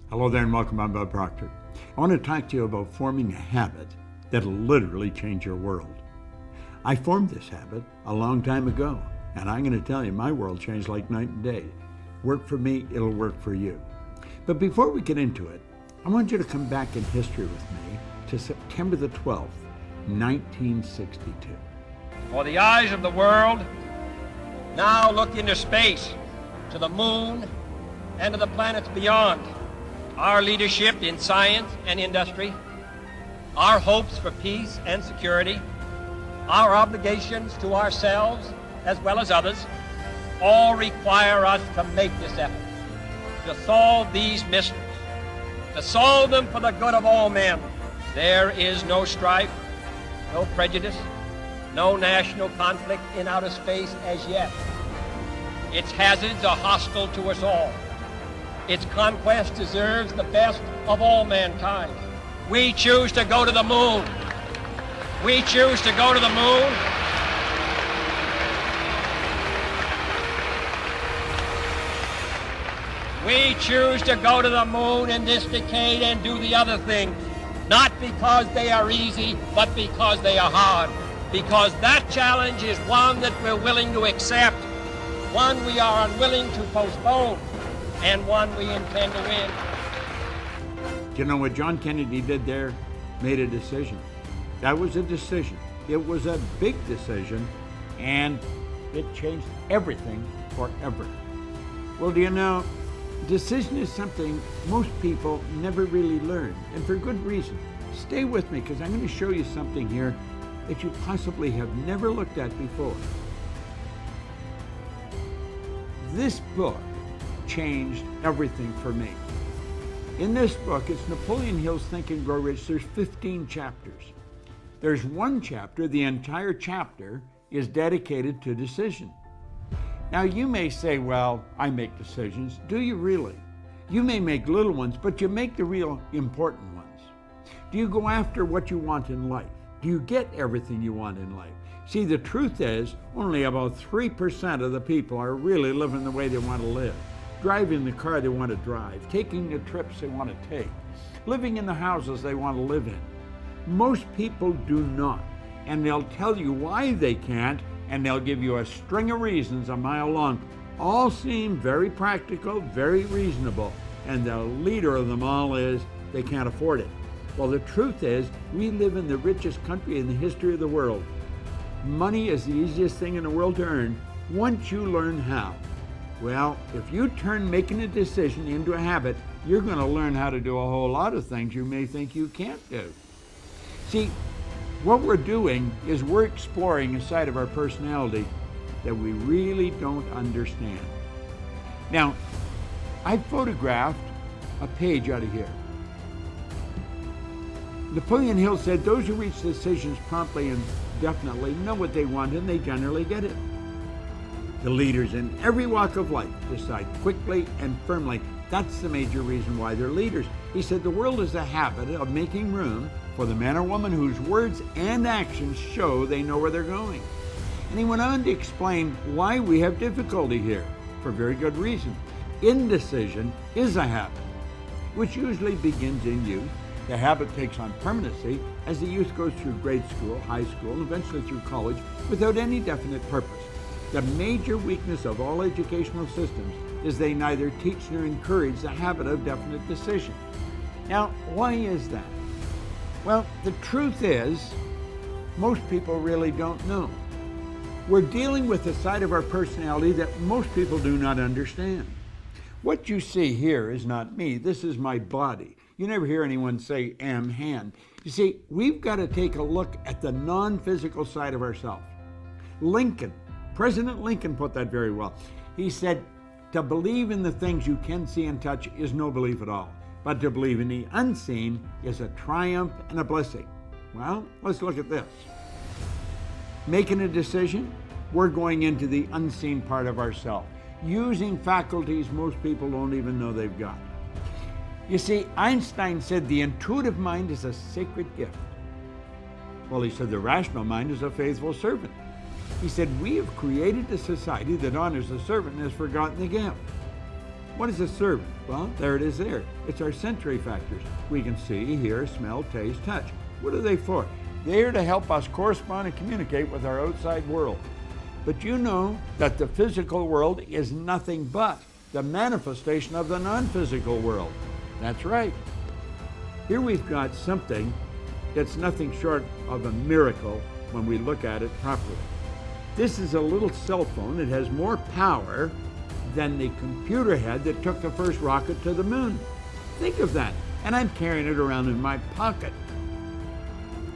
Hello there and welcome. I'm Bob Proctor. I want to talk to you about forming a habit that'll literally change your world. I formed this habit a long time ago, and I'm going to tell you, my world changed like night and day. Work for me, it'll work for you. But before we get into it, I want you to come back in history with me to September the 12th, 1962. For the eyes of the world now look into space, to the moon, and to the planets beyond. Our leadership in science and industry, our hopes for peace and security, our obligations to ourselves as well as others, all require us to make this effort, to solve these mysteries, to solve them for the good of all men. There is no strife, no prejudice, no national conflict in outer space as yet. Its hazards are hostile to us all. Its conquest deserves the best of all mankind. We choose to go to the moon. We choose to go to the moon. We choose to go to the moon in this decade and do the other things, not because they are easy, but because they are hard. Because that challenge is one that we're willing to accept, one we are unwilling to postpone, and one we intend to win. Do you know what John Kennedy did there? Made a decision. That was a decision. It was a big decision, and it changed everything forever. Well, do you know, decision is something most people never really learn, and for good reason. Stay with me, because I'm going to show you something here that you possibly have never looked at before. This book changed everything for me. In this book, it's Napoleon Hill's Think and Grow Rich. There's 15 chapters. There's one chapter, the entire chapter is dedicated to decision. Now you may say, well, I make decisions. Do you really? You may make little ones, but you make the real important ones. Do you go after what you want in life? Do you get everything you want in life? See, the truth is, only about 3% of the people are really living the way they want to live, driving the car they want to drive, taking the trips they want to take, living in the houses they want to live in. Most people do not, and they'll tell you why they can't, and they'll give you a string of reasons a mile long. All seem very practical, very reasonable, and the leader of them all is they can't afford it. Well, the truth is, we live in the richest country in the history of the world. Money is the easiest thing in the world to earn once you learn how. Well, if you turn making a decision into a habit, you're going to learn how to do a whole lot of things you may think you can't do. See, what we're doing is we're exploring a side of our personality that we really don't understand. Now, I photographed a page out of here. Napoleon Hill said, those who reach decisions promptly and definitely know what they want, and they generally get it. The leaders in every walk of life decide quickly and firmly. That's the major reason why they're leaders. He said the world is a habit of making room for the man or woman whose words and actions show they know where they're going. And he went on to explain why we have difficulty here, for very good reason. Indecision is a habit, which usually begins in youth. The habit takes on permanency as the youth goes through grade school, high school, and eventually through college without any definite purpose. The major weakness of all educational systems is they neither teach nor encourage the habit of definite decision. Now, why is that? Well, the truth is, most people really don't know. We're dealing with a side of our personality that most people do not understand. What you see here is not me. This is my body. You never hear anyone say, am hand. You see, we've got to take a look at the non-physical side of ourselves. President Lincoln put that very well. He said, to believe in the things you can see and touch is no belief at all. But to believe in the unseen is a triumph and a blessing. Well, let's look at this. Making a decision, we're going into the unseen part of ourselves, using faculties most people don't even know they've got. You see, Einstein said the intuitive mind is a sacred gift. Well, he said the rational mind is a faithful servant. He said we have created a society that honors the servant and has forgotten the gift. What is a servant? Well, there it is there. It's our sensory factors. We can see, hear, smell, taste, touch. What are they for? They're to help us correspond and communicate with our outside world. But you know that the physical world is nothing but the manifestation of the non-physical world. That's right. Here we've got something that's nothing short of a miracle when we look at it properly. This is a little cell phone. It has more power than the computer had that took the first rocket to the moon. Think of that. And I'm carrying it around in my pocket.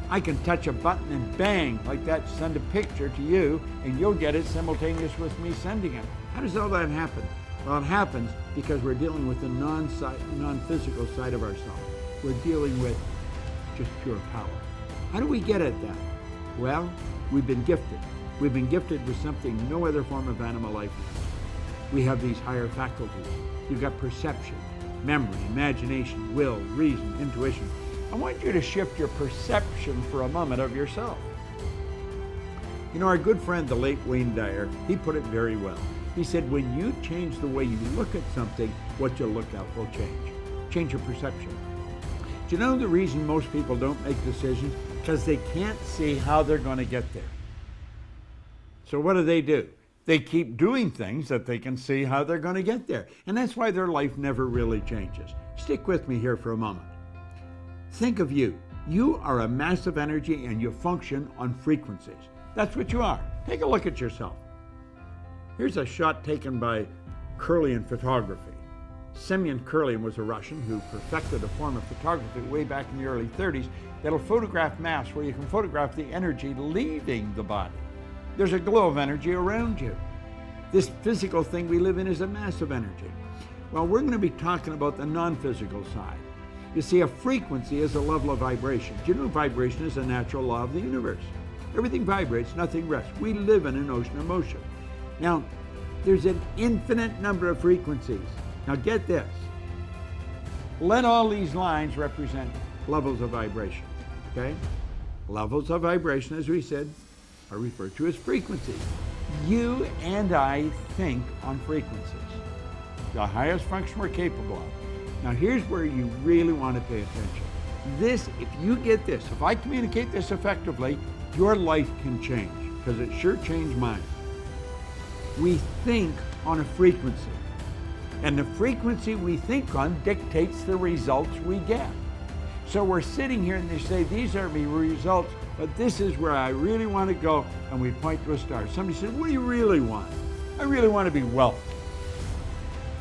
I can touch a button and bang, like that, send a picture to you, and you'll get it simultaneous with me sending it. How does all that happen? Well, it happens because we're dealing with the non-physical side of ourselves. We're dealing with just pure power. How do we get at that? Well, we've been gifted. We've been gifted with something no other form of animal life has. We have these higher faculties. You've got perception, memory, imagination, will, reason, intuition. I want you to shift your perception for a moment of yourself. You know, our good friend, the late Wayne Dyer, he put it very well. He said, when you change the way you look at something, what you look at will change. Change your perception. Do you know the reason most people don't make decisions? Because they can't see how they're going to get there. So what do? They keep doing things that they can see how they're going to get there. And that's why their life never really changes. Stick with me here for a moment. Think of you. You are a mass of energy and you function on frequencies. That's what you are. Take a look at yourself. Here's a shot taken by Kirlian photography. Semyon Kirlian was a Russian who perfected a form of photography way back in the early 30s that'll photograph mass, where you can photograph the energy leaving the body. There's a glow of energy around you. This physical thing we live in is a mass of energy. Well, we're going to be talking about the non-physical side. You see, a frequency is a level of vibration. Do you know vibration is a natural law of the universe? Everything vibrates, nothing rests. We live in an ocean of motion. Now, there's an infinite number of frequencies. Now get this. Let all these lines represent levels of vibration, okay? Levels of vibration, as we said, are referred to as frequencies. You and I think on frequencies. The highest function we're capable of. Now here's where you really want to pay attention. This, if you get this, if I communicate this effectively, your life can change, because it sure changed mine. We think on a frequency. And the frequency we think on dictates the results we get. So we're sitting here and they say, these are the results, but this is where I really want to go, and we point to a star. Somebody said, what do you really want? I really want to be wealthy.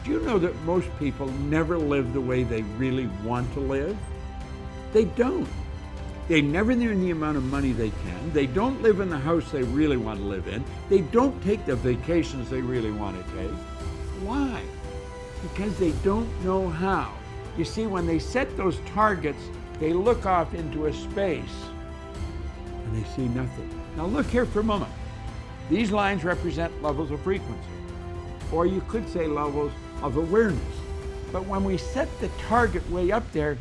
Do you know that most people never live the way they really want to live? They don't. They never earn the amount of money they can. They don't live in the house they really want to live in. They don't take the vacations they really want to take. Why? Because they don't know how. You see, when they set those targets, they look off into a space and they see nothing. Now look here for a moment. These lines represent levels of frequency, or you could say levels of awareness. But when we set the target way up there,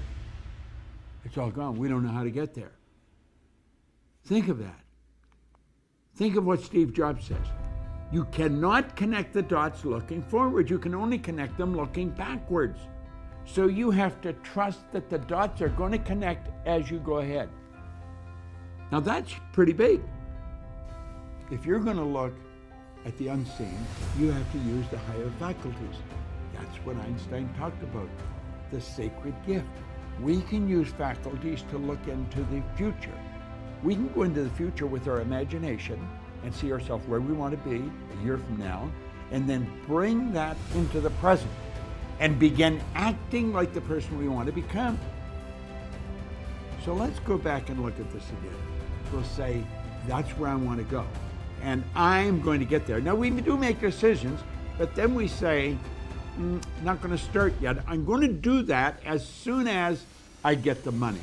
it's all gone. We don't know how to get there. Think of that. Think of what Steve Jobs says. You cannot connect the dots looking forward. You can only connect them looking backwards. So you have to trust that the dots are going to connect as you go ahead. Now that's pretty big. If you're going to look at the unseen, you have to use the higher faculties. That's what Einstein talked about, the sacred gift. We can use faculties to look into the future. We can go into the future with our imagination and see ourselves where we want to be a year from now, and then bring that into the present and begin acting like the person we want to become. So let's go back and look at this again. We'll say, that's where I want to go, and I'm going to get there. Now we do make decisions, but then we say, not going to start yet. I'm going to do that as soon as I get the money.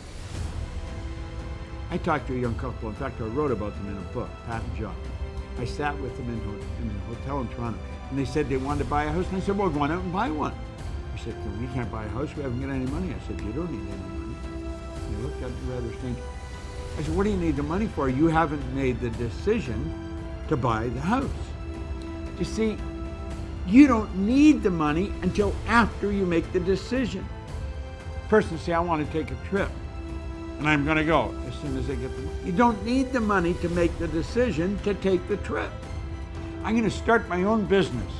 I talked to a young couple. In fact, I wrote about them in a book, Pat and John. I sat with them in a hotel in Toronto, and they said they wanted to buy a house, and I said, well, go on out and buy one. I said, well, we can't buy a house. We haven't got any money. I said, you don't need any money. And they looked at me rather strange. I said, what do you need the money for? You haven't made the decision to buy the house. You see, You don't need the money until after you make the decision. Person say, I want to take a trip, and I'm going to go as soon as I get the money. You don't need the money to make the decision to take the trip. I'm going to start my own business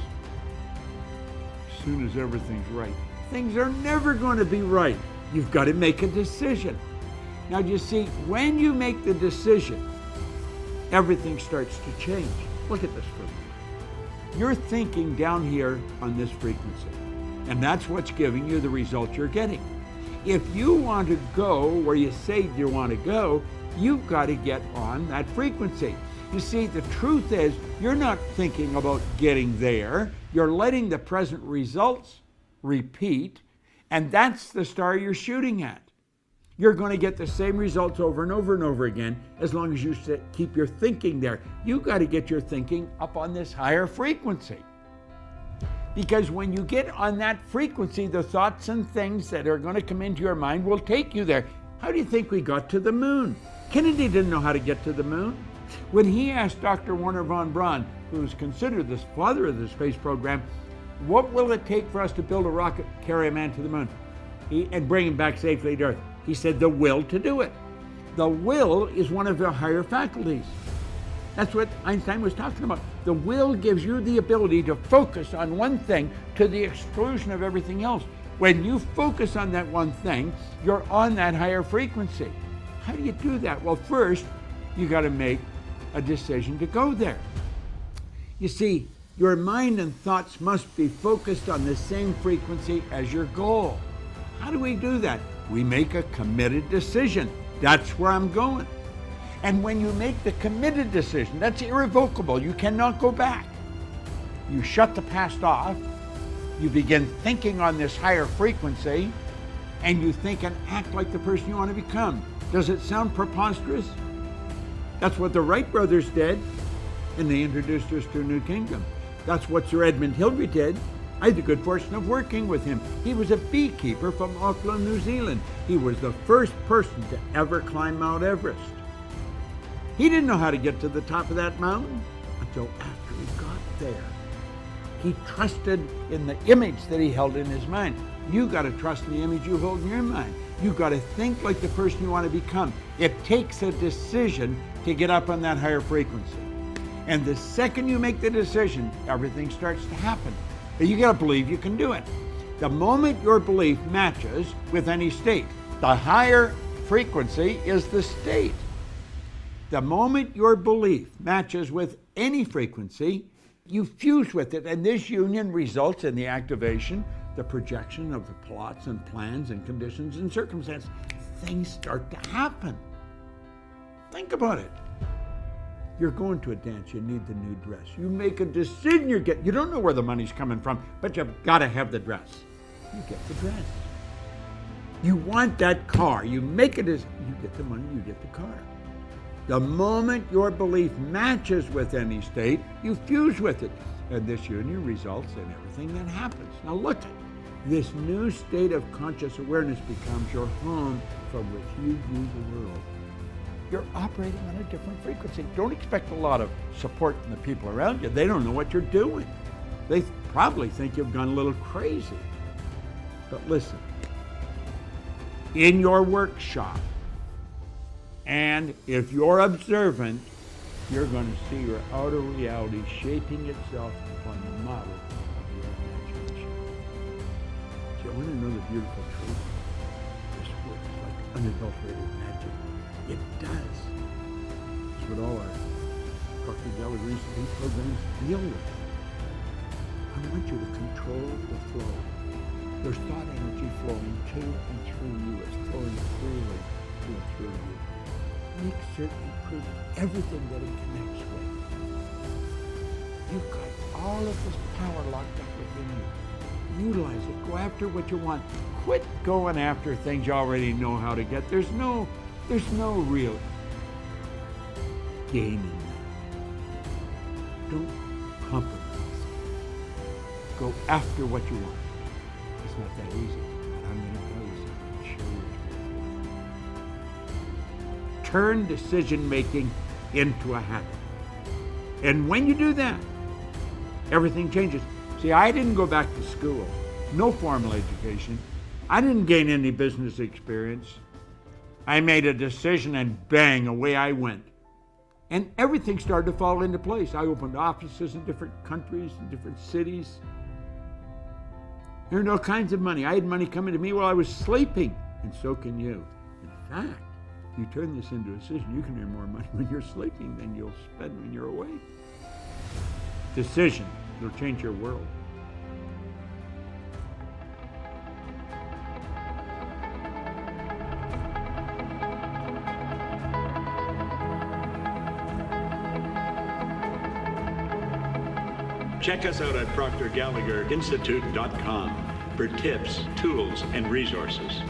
as soon as everything's right. Things are never going to be right. You've got to make a decision. Now, you see, when you make the decision, everything starts to change. Look at this for a minute. You're thinking down here on this frequency, and that's what's giving you the results you're getting. If you want to go where you say you want to go, you've got to get on that frequency. You see, the truth is, you're not thinking about getting there. You're letting the present results repeat, and that's the star you're shooting at. You're going to get the same results over and over and over again as long as you keep your thinking there. You've got to get your thinking up on this higher frequency. Because when you get on that frequency, the thoughts and things that are going to come into your mind will take you there. How do you think we got to the moon? Kennedy didn't know how to get to the moon. When he asked Dr. Wernher von Braun, who is considered the father of the space program, what will it take for us to build a rocket, carry a man to the moon, and bring him back safely to Earth? He said, the will to do it. The will is one of the higher faculties. That's what Einstein was talking about. The will gives you the ability to focus on one thing to the exclusion of everything else. When you focus on that one thing, you're on that higher frequency. How do you do that? Well, first, you got to make a decision to go there. You see, your mind and thoughts must be focused on the same frequency as your goal. How do we do that? We make a committed decision. That's where I'm going. And when you make the committed decision, that's irrevocable. You cannot go back. You shut the past off. You begin thinking on this higher frequency, and you think and act like the person you want to become. Does it sound preposterous? That's what the Wright brothers did, and they introduced us to a new kingdom. That's what Sir Edmund Hillary did. I had the good fortune of working with him. He was a beekeeper from Auckland, New Zealand. He was the first person to ever climb Mount Everest. He didn't know how to get to the top of that mountain until after he got there. He trusted in the image that he held in his mind. You got to trust in the image you hold in your mind. You got to think like the person you want to become. It takes a decision to get up on that higher frequency. And the second you make the decision, everything starts to happen. But you got to believe you can do it. The moment your belief matches with any state, the higher frequency is the state. The moment your belief matches with any frequency, you fuse with it, and this union results in the activation, the projection of the plots and plans and conditions and circumstances. Things start to happen. Think about it. You're going to a dance, you need the new dress. You make a decision, you don't know where the money's coming from, but you've got to have the dress. You get the dress. You want that car, you make a decision, you get the money, you get the car. The moment your belief matches with any state, you fuse with it. And this union results in everything that happens. Now look at this new state of conscious awareness becomes your home from which you view the world. You're operating on a different frequency. Don't expect a lot of support from the people around you. They don't know what you're doing. They probably think you've gone a little crazy. But listen, in your workshop, and if you're observant, you're going to see your outer reality shaping itself upon the model of your imagination. So you want to know the beautiful truth? This works like unadulterated magic. It does. It's what all our Proctor programs deal with. I want you to control the flow. There's thought energy flowing to and through you. It's flowing freely to and through you. Make certain prove everything that it connects with. You've got all of this power locked up within you. Utilize it. Go after what you want. Quit going after things you already know how to get. There's no real gain in that. Don't compromise. Go after what you want. It's not that easy. But I'm going to tell you something. Show you it's worthwhile. Turn decision-making into a habit. And when you do that, everything changes. See, See, I didn't go back to school. No formal education. I didn't gain any business experience. I made a decision and bang, away I went. And everything started to fall into place. I opened offices in different countries, in different cities. Earned all kinds of money. I had money coming to me while I was sleeping, and so can you. In fact, you turn this into a decision, you can earn more money when you're sleeping than you'll spend when you're awake. Decision, it'll change your world. Check us out at ProctorGallagherInstitute.com for tips, tools, and resources.